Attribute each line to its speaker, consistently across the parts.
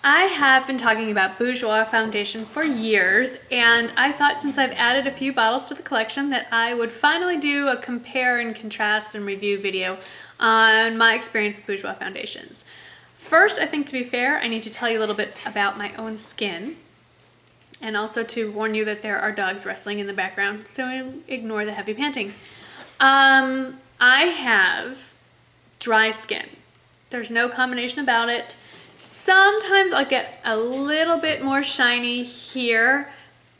Speaker 1: I have been talking about Bourjois foundation for years, and I thought since I've added a few bottles to the collection that I would finally do a compare and contrast and review video on my experience with Bourjois foundations. First, I think to be fair, I need to tell you a little bit about my own skin, and also to warn you that there are dogs wrestling in the background, so ignore the heavy panting. I have dry skin. There's no combination about it. Sometimes I'll get a little bit more shiny here,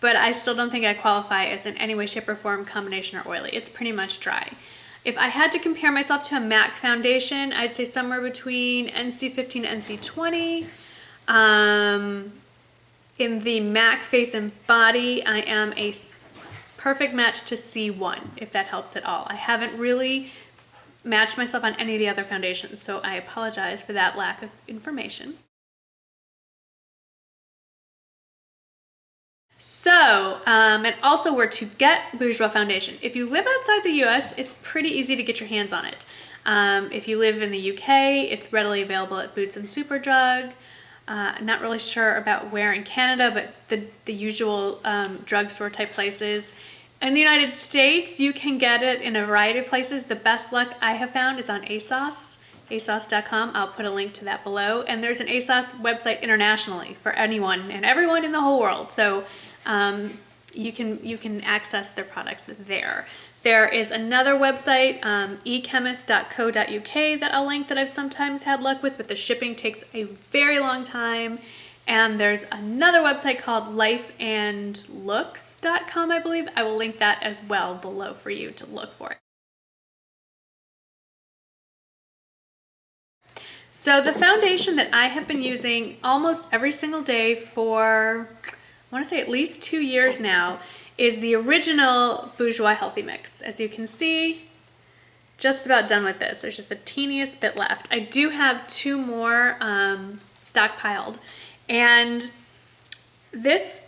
Speaker 1: but I still don't think I qualify as in any way, shape, or form combination or oily. It's pretty much dry. If I had to compare myself to a MAC foundation, I'd say somewhere between NC15 and NC20. In the MAC face and body, I am a perfect match to C1, if that helps at all. I haven't really matched myself on any of the other foundations, so I apologize for that lack of information. So, and also where to get Bourjois foundation. If you live outside the US, it's pretty easy to get your hands on it. If you live in the UK, it's readily available at Boots and Superdrug. Not really sure about where in Canada, but the usual drugstore type places. In the United States, you can get it in a variety of places. The best luck I have found is on ASOS, asos.com. I'll put a link to that below. And there's an ASOS website internationally for anyone and everyone in the whole world. So you can access their products there. There is another website, echemist.co.uk, that I'll link that I've sometimes had luck with, but the shipping takes a very long time. And there's another website called lifeandlooks.com, I believe. I will link that as well below for you to look for it. So the foundation that I have been using almost every single day for, I want to say at least 2 years now, is the original Bourjois Healthy Mix. As you can see, just about done with this. There's just the teeniest bit left. I do have 2 more stockpiled. And this,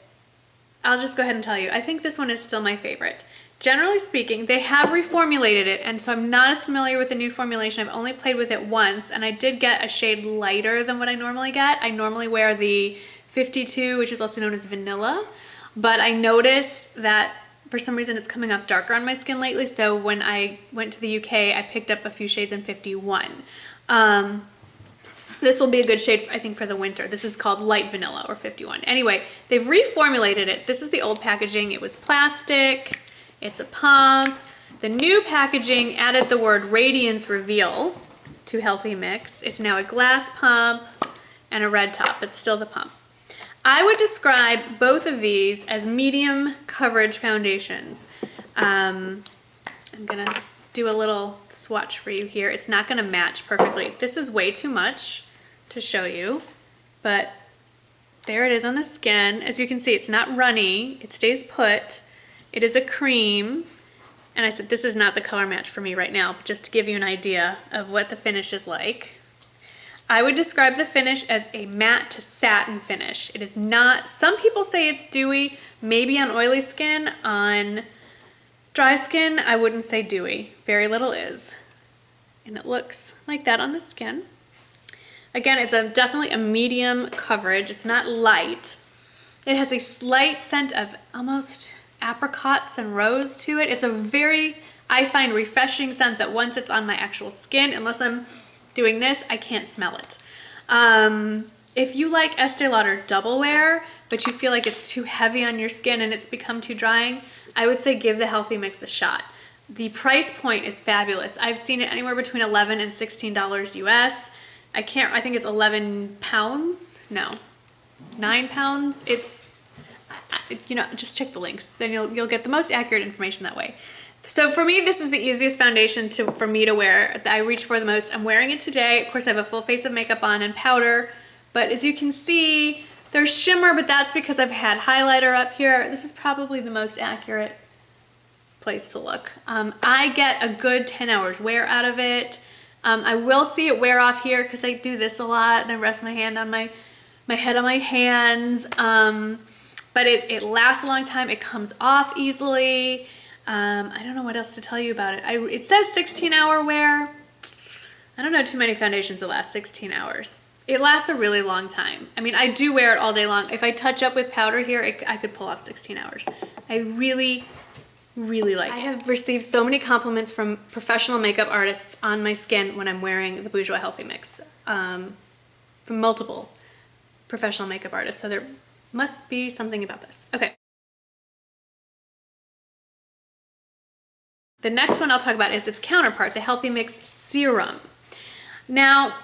Speaker 1: I'll just go ahead and tell you, I think this one is still my favorite. Generally speaking, they have reformulated it, and so I'm not as familiar with the new formulation. I've only played with it once, and I did get a shade lighter than what I normally get. I normally wear the 52, which is also known as vanilla, but I noticed that for some reason it's coming off darker on my skin lately, so when I went to the UK, I picked up a few shades in 51. This will be a good shade, I think, for the winter. This is called Light Vanilla, or 51. Anyway, they've reformulated it. This is the old packaging. It was plastic. It's a pump. The new packaging added the word Radiance Reveal to Healthy Mix. It's now a glass pump and a red top. It's still the pump. I would describe both of these as medium coverage foundations. I'm gonna do a little swatch for you here. It's not gonna match perfectly. This is way too much to show you, but there it is on the skin. As you can see, it's not runny, it stays put. It is a cream, and I said this is not the color match for me right now, but just to give you an idea of what the finish is like. I would describe the finish as a matte to satin finish. It is not, some people say it's dewy, maybe on oily skin. On dry skin, I wouldn't say dewy. Very little is. And it looks like that on the skin. Again, it's definitely a medium coverage. It's not light. It has a slight scent of almost apricots and rose to it. It's a very, I find, refreshing scent that once it's on my actual skin, unless I'm doing this, I can't smell it. If you like Estee Lauder Double Wear, but you feel like it's too heavy on your skin and it's become too drying, I would say give the Healthy Mix a shot. The price point is fabulous. I've seen it anywhere between $11 and $16 US. I think it's 11 pounds. No, 9 pounds. It's, you know, just check the links. Then you'll get the most accurate information that way. So for me, this is the easiest foundation for me to wear, that I reach for the most. I'm wearing it today. Of course, I have a full face of makeup on and powder, but as you can see, there's shimmer, but that's because I've had highlighter up here. This is probably the most accurate place to look. I get a good 10 hours wear out of it. I will see it wear off here because I do this a lot and I rest my hand on my head on my hands. But it lasts a long time. It comes off easily. I don't know what else to tell you about it. It says 16-hour wear. I don't know too many foundations that last 16 hours. it lasts a really long time. I mean, I do wear it all day long. If I touch up with powder here, I could pull off 16 hours. I really like it. I have received so many compliments from professional makeup artists on my skin when I'm wearing the Bourjois Healthy Mix from multiple professional makeup artists. So there must be something about this. Okay. The next one I'll talk about is its counterpart, the Healthy Mix Serum. Now,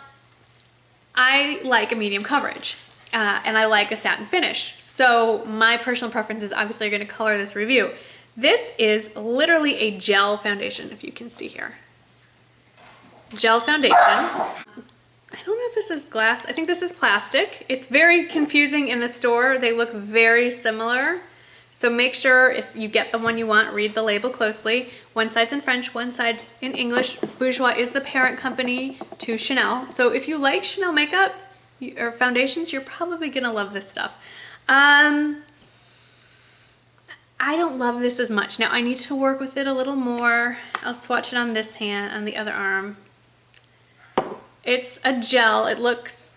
Speaker 1: I like a medium coverage and I like a satin finish. So my personal preferences obviously are going to color this review. This is literally a gel foundation, if you can see here. Gel foundation. I don't know if this is glass. I think this is plastic. It's very confusing in the store. They look very similar. So make sure if you get the one you want, read the label closely. One side's in French, one side's in English. Bourjois is the parent company to Chanel. So if you like Chanel makeup or foundations, you're probably gonna love this stuff. I don't love this as much. Now I need to work with it a little more. I'll swatch it on this hand, on the other arm. It's a gel. It looks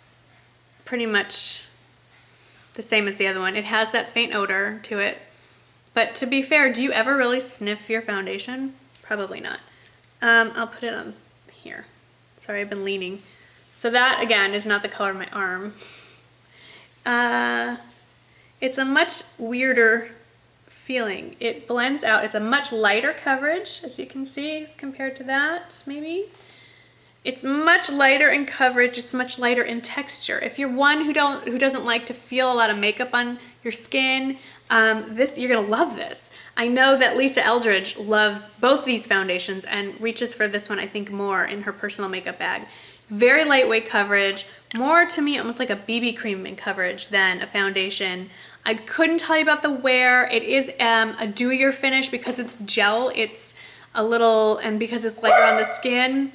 Speaker 1: pretty much the same as the other one. It has that faint odor to it. But to be fair, do you ever really sniff your foundation? Probably not. I'll put it on here. Sorry, I've been leaning. So that, again, is not the color of my arm. It's a much weirder feeling. It blends out. It's a much lighter coverage, as you can see, as compared to that, maybe. It's much lighter in coverage. It's much lighter in texture. If you're one who doesn't like to feel a lot of makeup on your skin, you're gonna love this. I know that Lisa Eldridge loves both these foundations and reaches for this one, I think, more in her personal makeup bag. Very lightweight coverage, more to me almost like a BB cream in coverage than a foundation. I couldn't tell you about the wear. It is a dewier finish because it's gel. It's a little, and because it's lighter on the skin,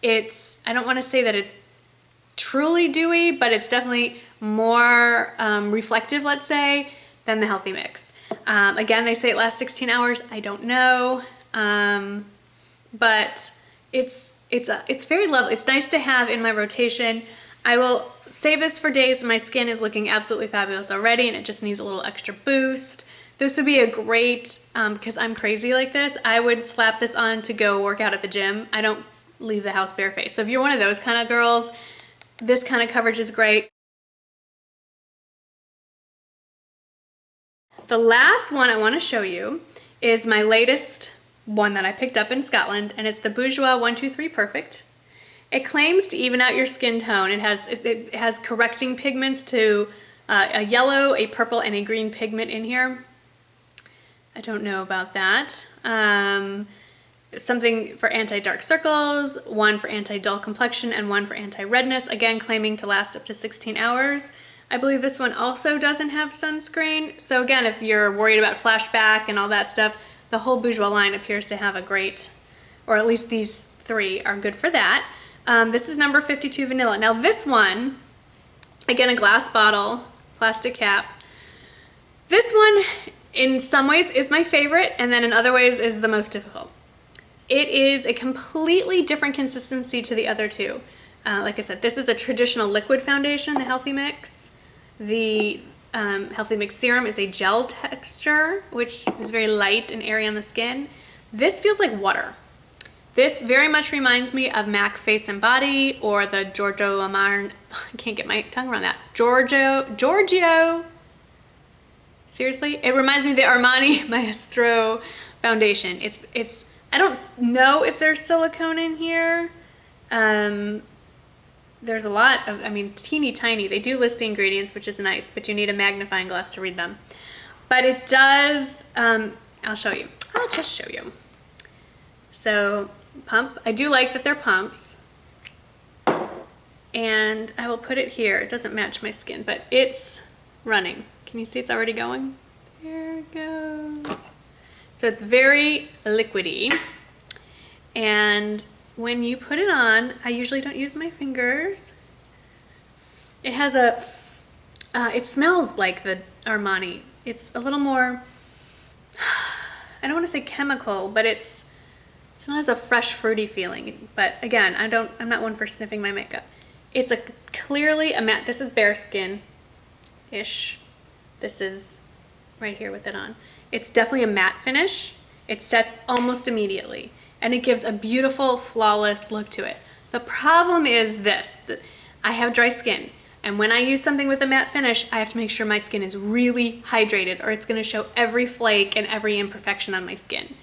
Speaker 1: I don't want to say that it's truly dewy, but it's definitely more reflective, let's say, than the Healthy Mix. Again, they say it lasts 16 hours. I don't know, but it's very lovely. It's nice to have in my rotation. I will save this for days when my skin is looking absolutely fabulous already and it just needs a little extra boost. This would be a great, because I'm crazy like this, I would slap this on to go work out at the gym. I don't leave the house barefaced. So if you're one of those kind of girls, this kind of coverage is great. The last one I want to show you is my latest one that I picked up in Scotland, and it's the Bourjois 123 Perfect. It claims to even out your skin tone. It has correcting pigments to a yellow, a purple, and a green pigment in here. I don't know about that. Something for anti-dark circles, one for anti-dull complexion, and one for anti-redness, again claiming to last up to 16 hours. I believe this one also doesn't have sunscreen. So again, if you're worried about flashback and all that stuff, the whole Bourjois line appears to have a great, or at least these three are good for that. This is number 52 Vanilla. Now this one, again, a glass bottle, plastic cap. This one, in some ways, is my favorite, and then in other ways is the most difficult. It is a completely different consistency to the other two. Like I said, this is a traditional liquid foundation, the Healthy Mix. The Healthy Mix Serum is a gel texture, which is very light and airy on the skin. This feels like water. This very much reminds me of MAC Face and Body or the Giorgio Armani, I can't get my tongue around that. Giorgio. Seriously? It reminds me of the Armani Maestro foundation. It's I don't know if there's silicone in here. There's a lot of, I mean, teeny tiny. They do list the ingredients, which is nice, but you need a magnifying glass to read them. But it does, I'll show you. I'll just show you. So, pump. I do like that they're pumps. And I will put it here. It doesn't match my skin, but it's running. Can you see it's already going? There it goes. So it's very liquidy. And when you put it on, I usually don't use my fingers. It has a, it smells like the Armani. It's a little more, I don't want to say chemical, but it still has a fresh fruity feeling. But again, I'm not one for sniffing my makeup. It's clearly a matte. This is bare skin-ish. This is right here with it on. It's definitely a matte finish. It sets almost immediately, and it gives a beautiful, flawless look to it. The problem is this, that I have dry skin, and when I use something with a matte finish, I have to make sure my skin is really hydrated, or it's gonna show every flake and every imperfection on my skin.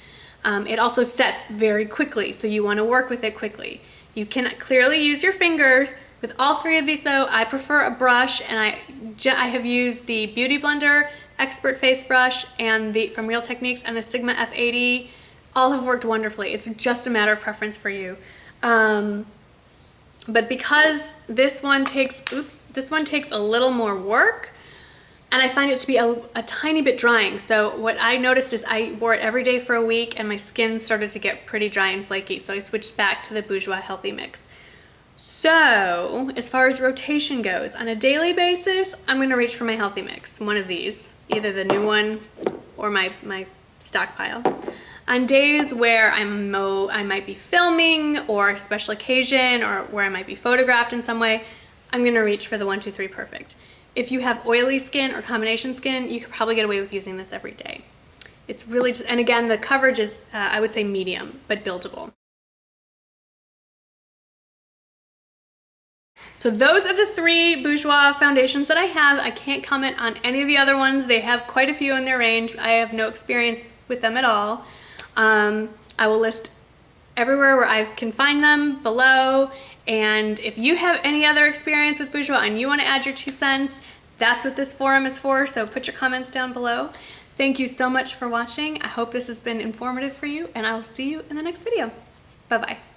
Speaker 1: It also sets very quickly, so you wanna work with it quickly. You can clearly use your fingers. With all three of these though, I prefer a brush, and I have used the Beauty Blender Expert Face Brush and from Real Techniques and the Sigma F80. All have worked wonderfully. It's just a matter of preference for you. But because this one takes a little more work, and I find it to be a tiny bit drying. So what I noticed is I wore it every day for a week and my skin started to get pretty dry and flaky. So I switched back to the Bourjois Healthy Mix. So as far as rotation goes, on a daily basis, I'm gonna reach for my Healthy Mix, one of these, either the new one or my stockpile. On days where I might be filming or a special occasion or where I might be photographed in some way, I'm gonna reach for the 123 Perfect. If you have oily skin or combination skin, you could probably get away with using this every day. It's really just, and again, the coverage is, I would say medium, but buildable. So those are the 3 Bourjois foundations that I have. I can't comment on any of the other ones. They have quite a few in their range. I have no experience with them at all. I will list everywhere where I can find them below. And if you have any other experience with Bourjois and you want to add your 2 cents, that's what this forum is for. So put your comments down below. Thank you so much for watching. I hope this has been informative for you, and I will see you in the next video. Bye-bye.